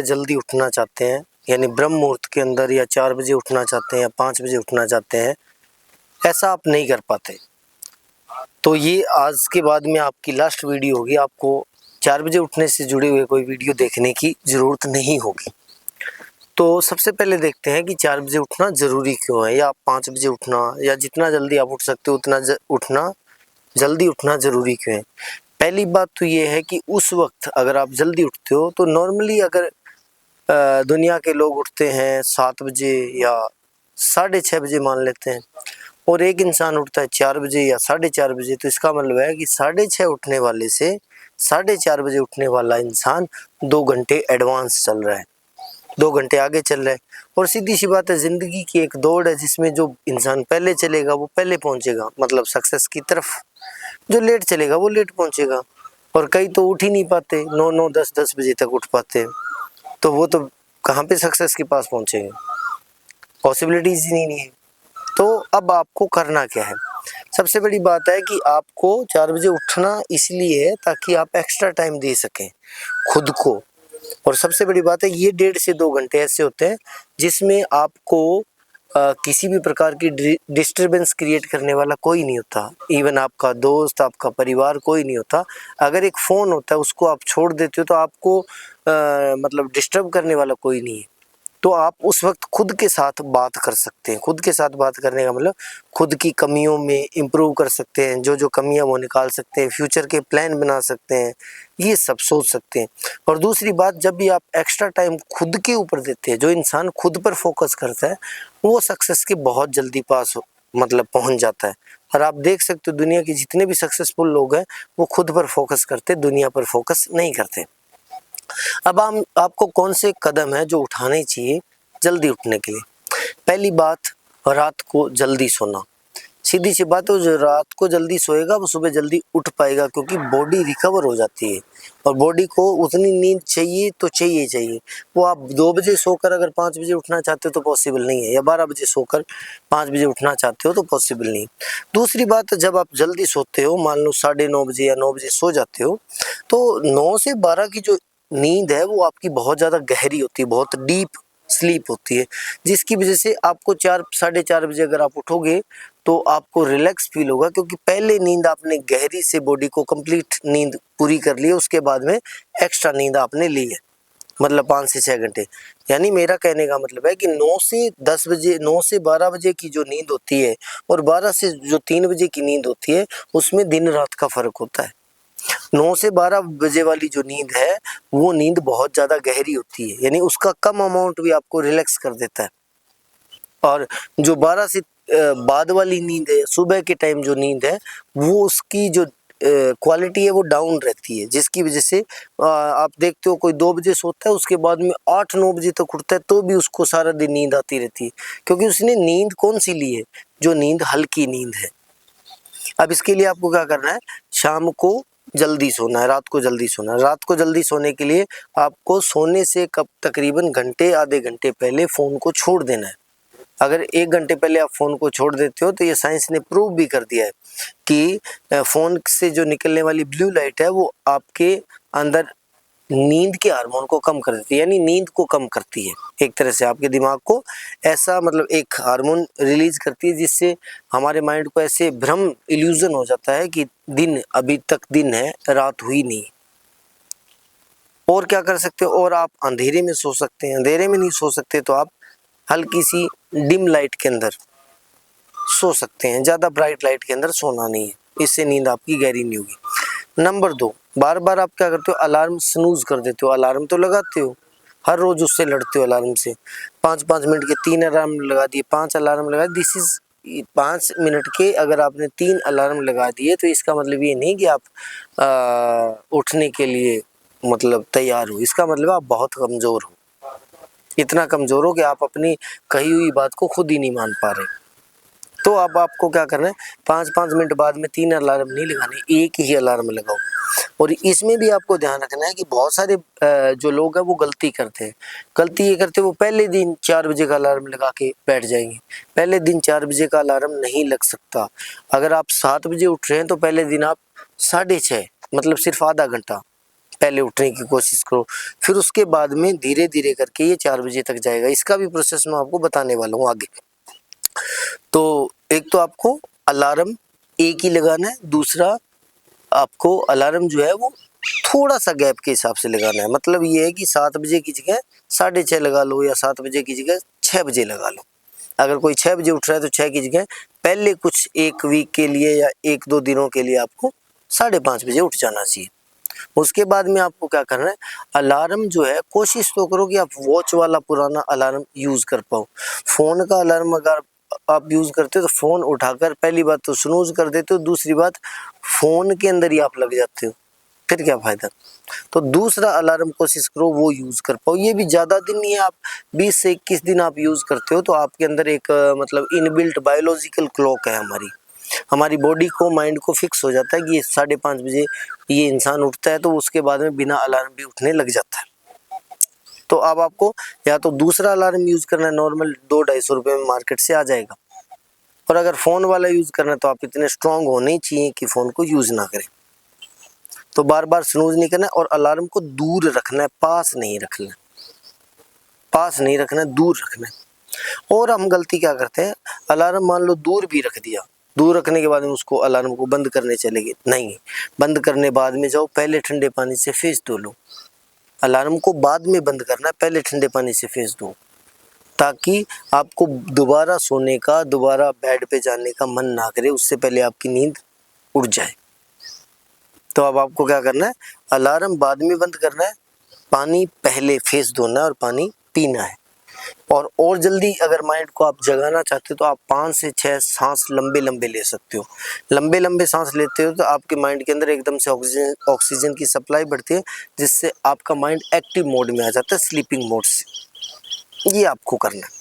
जल्दी उठना चाहते हैं, यानी ब्रह्म मुहूर्त के अंदर या 4 बजे उठना चाहते हैं या 5 बजे उठना चाहते हैं, ऐसा आप नहीं कर पाते। तो ये आज के बाद में आपकी लास्ट वीडियो होगी। आपको 4 बजे उठने से जुड़े हुए कोई वीडियो देखने की ज़रूरत नहीं होगी। तो सबसे पहले देखते हैं कि 4 बजे उठना ज़रूरी क्यों है, या 5 बजे उठना, या जितना जल्दी आप उठ सकते हो उतना जल्दी उठना ज़रूरी क्यों है। पहली बात तो ये है कि उस वक्त अगर आप जल्दी उठते हो तो नॉर्मली अगर दुनिया के लोग उठते हैं 7 बजे या 6:30 बजे मान लेते हैं, और एक इंसान उठता है 4 बजे या 4:30 बजे, तो इसका मतलब है कि 6:30 उठने वाले से 4:30 बजे उठने वाला इंसान 2 घंटे एडवांस चल रहा है, 2 घंटे आगे चल रहा है। और सीधी सी बात है, ज़िंदगी की एक दौड़ है जिसमें जो इंसान पहले चलेगा वो पहले पहुंचेगा, मतलब सक्सेस की तरफ। जो लेट चलेगा वो लेट पहुंचेगा। और कई तो उठ ही नहीं पाते, 9-9, 10-10 बजे तक उठ पाते हैं, तो वो तो कहाँ पे सक्सेस के पास पहुंचेंगे, पॉसिबिलिटीज ही नहीं है। तो अब आपको करना क्या है, सबसे बड़ी बात है कि आपको 4 बजे उठना इसलिए है ताकि आप एक्स्ट्रा टाइम दे सकें खुद को। और सबसे बड़ी बात है, ये 1.5 से 2 घंटे ऐसे होते हैं जिसमें आपको किसी भी प्रकार की डिस्टरबेंस क्रिएट करने वाला कोई नहीं होता। इवन आपका दोस्त, आपका परिवार कोई नहीं होता। अगर एक फ़ोन होता है उसको आप छोड़ देते हो तो आपको मतलब डिस्टर्ब करने वाला कोई नहीं है। तो आप उस वक्त खुद के साथ बात कर सकते हैं। खुद के साथ बात करने का मतलब खुद की कमियों में इम्प्रूव कर सकते हैं, जो जो कमियां वो निकाल सकते हैं, फ्यूचर के प्लान बना सकते हैं, ये सब सोच सकते हैं। और दूसरी बात, जब भी आप एक्स्ट्रा टाइम खुद के ऊपर देते हैं, जो इंसान खुद पर फोकस करता है वो सक्सेस के बहुत जल्दी पास मतलब पहुंच जाता है। और आप देख सकते हो दुनिया के जितने भी सक्सेसफुल लोग हैं वो खुद पर फोकस करते, दुनिया पर फोकस नहीं करते। अब आपको कौन से कदम है जो उठाने चाहिए जल्दी उठने के लिए। पहली बात, रात को जल्दी सोना। सीधी सी बात है, जो रात को जल्दी सोएगा वो सुबह जल्दी उठ पाएगा, क्योंकि बॉडी रिकवर हो जाती है और बॉडी को उतनी नींद चाहिए तो चाहिए चाहिए। वो आप 2 बजे सोकर अगर 5 बजे उठना चाहते हो तो पॉसिबल नहीं है, या 12 बजे सोकर 5 बजे उठना चाहते हो तो पॉसिबल नहीं। दूसरी बात, जब आप जल्दी सोते हो, मान लो 9:30 बजे या 9 बजे सो जाते हो, तो 9 से 12 की जो नींद है वो आपकी बहुत ज़्यादा गहरी होती है, बहुत डीप स्लीप होती है, जिसकी वजह से आपको 4-4:30 बजे अगर आप उठोगे तो आपको रिलैक्स फील होगा, क्योंकि पहले नींद आपने गहरी से बॉडी को कंप्लीट नींद पूरी कर ली है, उसके बाद में एक्स्ट्रा नींद आपने ली है, मतलब 5 से 6 घंटे। यानी मेरा कहने का मतलब है कि 9 से 10 बजे, 9 से 12 बजे की जो नींद होती है और 12 से जो 3 बजे की नींद होती है, उसमें दिन रात का फर्क होता है। 9 से 12 बजे वाली जो नींद है वो नींद बहुत ज़्यादा गहरी होती है, यानी उसका कम अमाउंट भी आपको रिलैक्स कर देता है। और जो 12 से बाद वाली नींद है, सुबह के टाइम जो नींद है, वो उसकी जो क्वालिटी है वो डाउन रहती है, जिसकी वजह से आप देखते हो कोई 2 बजे सोता है, उसके बाद में 8-9 बजे तक उठता है तो भी उसको सारा दिन नींद आती रहती है, क्योंकि उसने नींद कौन सी ली है, जो नींद हल्की नींद है। अब इसके लिए आपको क्या करना है, शाम को जल्दी सोना है, रात को जल्दी सोना है। रात को जल्दी सोने के लिए आपको सोने से कब तकरीबन घंटे आधे घंटे पहले फ़ोन को छोड़ देना है। अगर 1 घंटे पहले आप फ़ोन को छोड़ देते हो तो ये साइंस ने प्रूव भी कर दिया है कि फ़ोन से जो निकलने वाली ब्लू लाइट है वो आपके अंदर नींद के हार्मोन को कम कर देती है, यानी नींद को कम करती है। एक तरह से आपके दिमाग को ऐसा मतलब एक हार्मोन रिलीज करती है जिससे हमारे माइंड को ऐसे भ्रम इल्यूजन हो जाता है कि दिन अभी तक दिन है, रात हुई नहीं। और क्या कर सकते हो, और आप अंधेरे में सो सकते हैं। अंधेरे में नहीं सो सकते तो आप हल्की सी डिम लाइट के अंदर सो सकते हैं, ज़्यादा ब्राइट लाइट के अंदर सोना नहीं है, इससे नींद आपकी गहरी नहीं होगी। नंबर 2, बार बार आप क्या करते हो, अलार्म स्नूज कर देते हो। अलार्म तो लगाते हो, हर रोज़ उससे लड़ते हो अलार्म से। 5-5 मिनट के 3 अलार्म लगा दिए, 5 अलार्म लगा, दिस इज़ 5 मिनट के अगर आपने 3 अलार्म लगा दिए तो इसका मतलब ये नहीं कि आप उठने के लिए मतलब तैयार हो, इसका मतलब आप बहुत कमज़ोर हो। इतना कमज़ोर हो कि आप अपनी कही हुई बात को खुद ही नहीं मान पा रहे। तो अब आपको क्या करना है, 5-5 मिनट बाद में 3 अलार्म नहीं लगाने, एक ही अलार्म लगाओ। और इसमें भी आपको ध्यान रखना है कि बहुत सारे जो लोग हैं वो गलती करते हैं। गलती ये करते हैं, वो पहले दिन 4 बजे का अलार्म लगा के बैठ जाएंगे। पहले दिन 4 बजे का अलार्म नहीं लग सकता। अगर आप 7 बजे उठ रहे हैं तो पहले दिन आप 6:30 मतलब सिर्फ आधा घंटा पहले उठने की कोशिश करो। फिर उसके बाद में धीरे धीरे करके ये 4 बजे तक जाएगा। इसका भी प्रोसेस मैं आपको बताने वाला हूँ आगे। तो एक तो आपको अलार्म एक ही लगाना है, दूसरा आपको अलार्म जो है वो थोड़ा सा गैप के हिसाब से लगाना है। मतलब ये है कि 7 बजे की जगह 6:30 लगा लो, या 7 बजे की जगह 6 बजे लगा लो। अगर कोई 6 बजे उठ रहा है तो 6 की जगह पहले कुछ 1 वीक के लिए या 1-2 दिनों के लिए आपको 5:30 बजे उठ जाना चाहिए। उसके बाद में आपको क्या करना है, अलार्म जो है कोशिश तो करो कि आप वॉच वाला पुराना अलार्म यूज़ कर पाओ। फ़ोन का अलार्म अगर आप यूज़ करते हो तो फ़ोन उठाकर पहली बात तो स्नूज़ कर देते हो, दूसरी बात फ़ोन के अंदर ही आप लग जाते हो, फिर क्या फ़ायदा। तो दूसरा अलार्म कोशिश करो वो यूज़ कर पाओ। ये भी ज़्यादा दिन नहीं है, आप 20 से 21 दिन आप यूज़ करते हो तो आपके अंदर एक मतलब इनबिल्ट बायोलॉजिकल क्लॉक है हमारी बॉडी को, माइंड को फिक्स हो जाता है कि 5:30 बजे ये इंसान उठता है, तो उसके बाद में बिना अलार्म भी उठने लग जाता है। तो अब आपको या तो दूसरा अलार्म यूज़ करना है, नॉर्मल 200-250 रुपये में मार्केट से आ जाएगा। और अगर फ़ोन वाला यूज़ करना है तो आप इतने स्ट्रॉन्ग होने ही चाहिए कि फ़ोन को यूज़ ना करें। तो बार बार स्नूज़ नहीं करना है और अलार्म को दूर रखना है, पास नहीं रखना है, पास नहीं रखना है, दूर रखना है। और हम गलती क्या करते हैं, अलार्म मान लो दूर भी रख दिया, दूर रखने के बाद में उसको अलार्म को बंद करने चले गए, नहीं, बंद करने बाद में जाओ पहले ठंडे पानी से फेस धो लो। अलार्म को बाद में बंद करना है, पहले ठंडे पानी से फेस धो, ताकि आपको दोबारा सोने का, दोबारा बेड पे जाने का मन ना करे, उससे पहले आपकी नींद उड़ जाए। तो अब आपको क्या करना है, अलार्म बाद में बंद करना है, पानी पहले फेस धोना है और पानी पीना है। और जल्दी अगर माइंड को आप जगाना चाहते हो तो आप 5 से 6 सांस लंबे लंबे ले सकते हो। लंबे लंबे सांस लेते हो तो आपके माइंड के अंदर एकदम से ऑक्सीजन की सप्लाई बढ़ती है, जिससे आपका माइंड एक्टिव मोड में आ जाता है, स्लीपिंग मोड से। ये आपको करना है।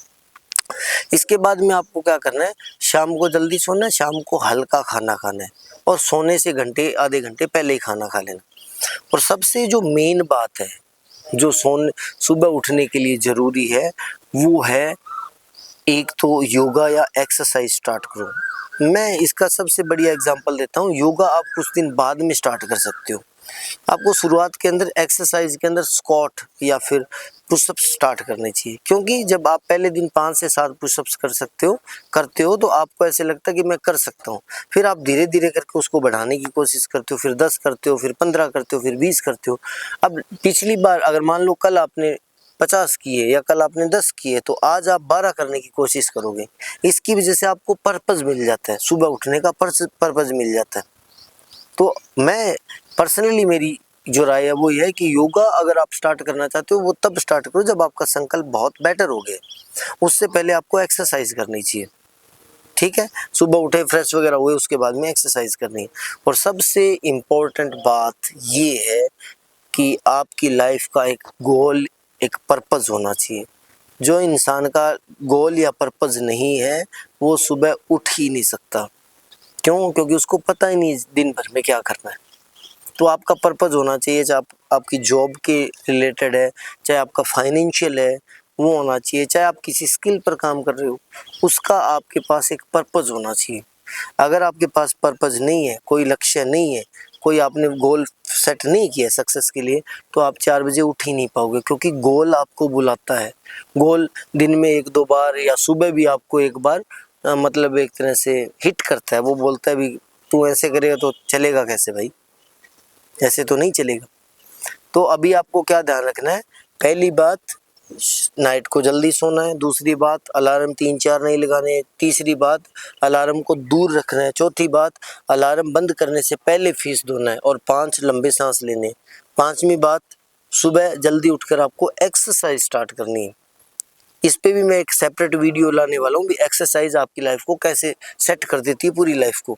इसके बाद में आपको क्या करना है, शाम को जल्दी सोना है, शाम को हल्का खाना खाना है और सोने से घंटे आधे घंटे पहले ही खाना खा लेना। और सबसे जो मेन बात है, जो सुबह उठने के लिए ज़रूरी है, वो है एक तो योगा या एक्सरसाइज स्टार्ट करो। मैं इसका सबसे बढ़िया एग्जांपल देता हूँ, योगा आप कुछ दिन बाद में स्टार्ट कर सकते हो। आपको शुरुआत के अंदर एक्सरसाइज के अंदर स्क्वाट या फिर पुशअप्स स्टार्ट करने चाहिए, क्योंकि जब आप पहले दिन 5 से 7 पुशअप्स करते हो तो आपको ऐसे लगता है कि मैं कर सकता हूँ। फिर आप धीरे धीरे करके उसको बढ़ाने की कोशिश करते हो, फिर 10 करते हो, फिर 15 करते हो, फिर 20 करते हो। अब पिछली बार अगर मान लो कल आपने 50 किए या कल आपने 10 किए, तो आज आप 12 करने की कोशिश करोगे। इसकी वजह से आपको पर्पस मिल जाता है, सुबह उठने का पर्पस मिल जाता है। तो मैं पर्सनली मेरी जो राय है वो ये है कि योगा अगर आप स्टार्ट करना चाहते हो वो तब स्टार्ट करो जब आपका संकल्प बहुत बेटर हो गया। उससे पहले आपको एक्सरसाइज करनी चाहिए, ठीक है। सुबह उठे, फ्रेश वगैरह हुए, उसके बाद में एक्सरसाइज करनी है। और सबसे इम्पोर्टेंट बात ये है कि आपकी लाइफ का एक गोल, एक पर्पस होना चाहिए। जो इंसान का गोल या पर्पस नहीं है वो सुबह उठ ही नहीं सकता। क्यों? क्योंकि उसको पता ही नहीं दिन भर में क्या करना है। तो आपका पर्पस होना चाहिए, चाहे आपकी जॉब के रिलेटेड है, चाहे आपका फाइनेंशियल है, वो होना चाहिए, चाहे आप किसी स्किल पर काम कर रहे हो, उसका आपके पास एक पर्पस होना चाहिए। अगर आपके पास पर्पस नहीं है, कोई लक्ष्य नहीं है, कोई आपने गोल सेट नहीं किया सक्सेस के लिए, तो आप 4 बजे उठ ही नहीं पाओगे, क्योंकि गोल आपको बुलाता है। गोल दिन में 1-2 बार या सुबह भी आपको एक बार मतलब एक तरह से हिट करता है। वो बोलता है भी तू ऐसे करेगा तो चलेगा कैसे भाई, ऐसे तो नहीं चलेगा। तो अभी आपको क्या ध्यान रखना है, पहली बात नाइट को जल्दी सोना है, दूसरी बात अलार्म 3-4 नहीं लगाने हैं, तीसरी बात अलार्म को दूर रखना है, चौथी बात अलार्म बंद करने से पहले फीस धोना है और 5 लंबे सांस लेने, पांचवी बात सुबह जल्दी उठकर आपको एक्सरसाइज स्टार्ट करनी है। इस पे भी मैं एक सेपरेट वीडियो लाने वाला हूँ भी, एक्सरसाइज आपकी लाइफ को कैसे सेट कर देती है पूरी लाइफ को।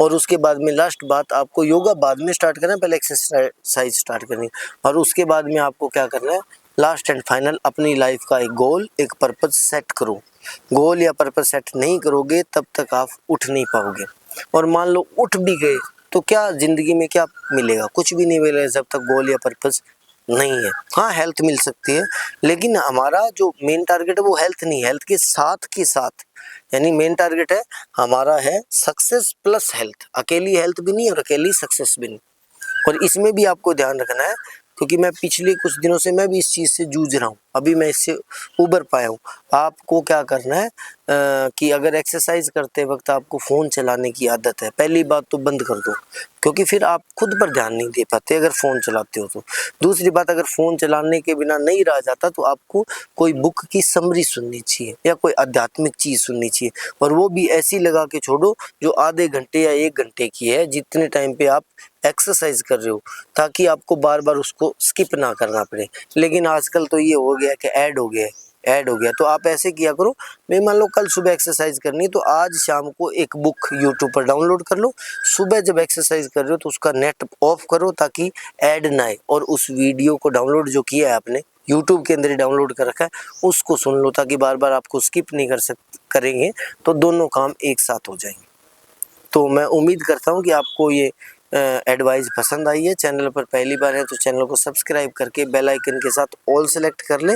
और उसके बाद में लास्ट बात, आपको योगा बाद में स्टार्ट करना है, पहले एक्सरसाइज स्टार्ट करनी है। और उसके बाद में आपको क्या करना है, लास्ट एंड फाइनल अपनी लाइफ का एक गोल, एक पर्पस सेट करो। गोल या पर्पस सेट नहीं करोगे तब तक आप उठ नहीं पाओगे। और मान लो उठ भी गए तो क्या जिंदगी में क्या मिलेगा, कुछ भी नहीं मिलेगा जब तक गोल या पर्पस नहीं है। हाँ, हेल्थ मिल सकती है, लेकिन हमारा जो मेन टारगेट है वो हेल्थ नहीं, हेल्थ के साथ यानी मेन टारगेट है हमारा है सक्सेस प्लस हेल्थ। अकेली हेल्थ भी नहीं और अकेली सक्सेस भी नहीं। और इसमें भी आपको ध्यान रखना है, क्योंकि मैं पिछले कुछ दिनों से मैं भी इस चीज़ से जूझ रहा हूँ, अभी मैं इससे उबर पाया हूँ। आपको क्या करना है कि अगर एक्सरसाइज करते वक्त आपको फ़ोन चलाने की आदत है, पहली बात तो बंद कर दो, क्योंकि फिर आप खुद पर ध्यान नहीं दे पाते अगर फ़ोन चलाते हो तो। दूसरी बात, अगर फ़ोन चलाने के बिना नहीं रहा जाता तो आपको कोई बुक की समरी सुननी चाहिए या कोई आध्यात्मिक चीज़ सुननी चाहिए, और वो भी ऐसी लगा के छोड़ो जो आधे घंटे या 1 घंटे की है, जितने टाइम पे आप एक्सरसाइज कर रहे हो, ताकि आपको बार बार उसको स्किप ना करना पड़े। लेकिन आजकल तो ये हो गया कि ऐड हो गया, तो आप ऐसे किया करो, मैं मान लो कल सुबह एक्सरसाइज करनी है तो आज शाम को एक बुक यूट्यूब पर डाउनलोड कर लो, सुबह जब एक्सरसाइज कर रहे हो तो उसका नेट ऑफ करो ताकि ऐड ना आए, और उस वीडियो को डाउनलोड जो किया है आपने यूट्यूब के अंदर ही डाउनलोड कर रखा है उसको सुन लो, ताकि बार बार आपको स्किप नहीं करेंगे, तो दोनों काम एक साथ हो जाएंगे। तो मैं उम्मीद करता हूँ कि आपको ये एडवाइस पसंद आई है। चैनल पर पहली बार है तो चैनल को सब्सक्राइब करके बेल आइकन के साथ ऑल सेलेक्ट कर लें,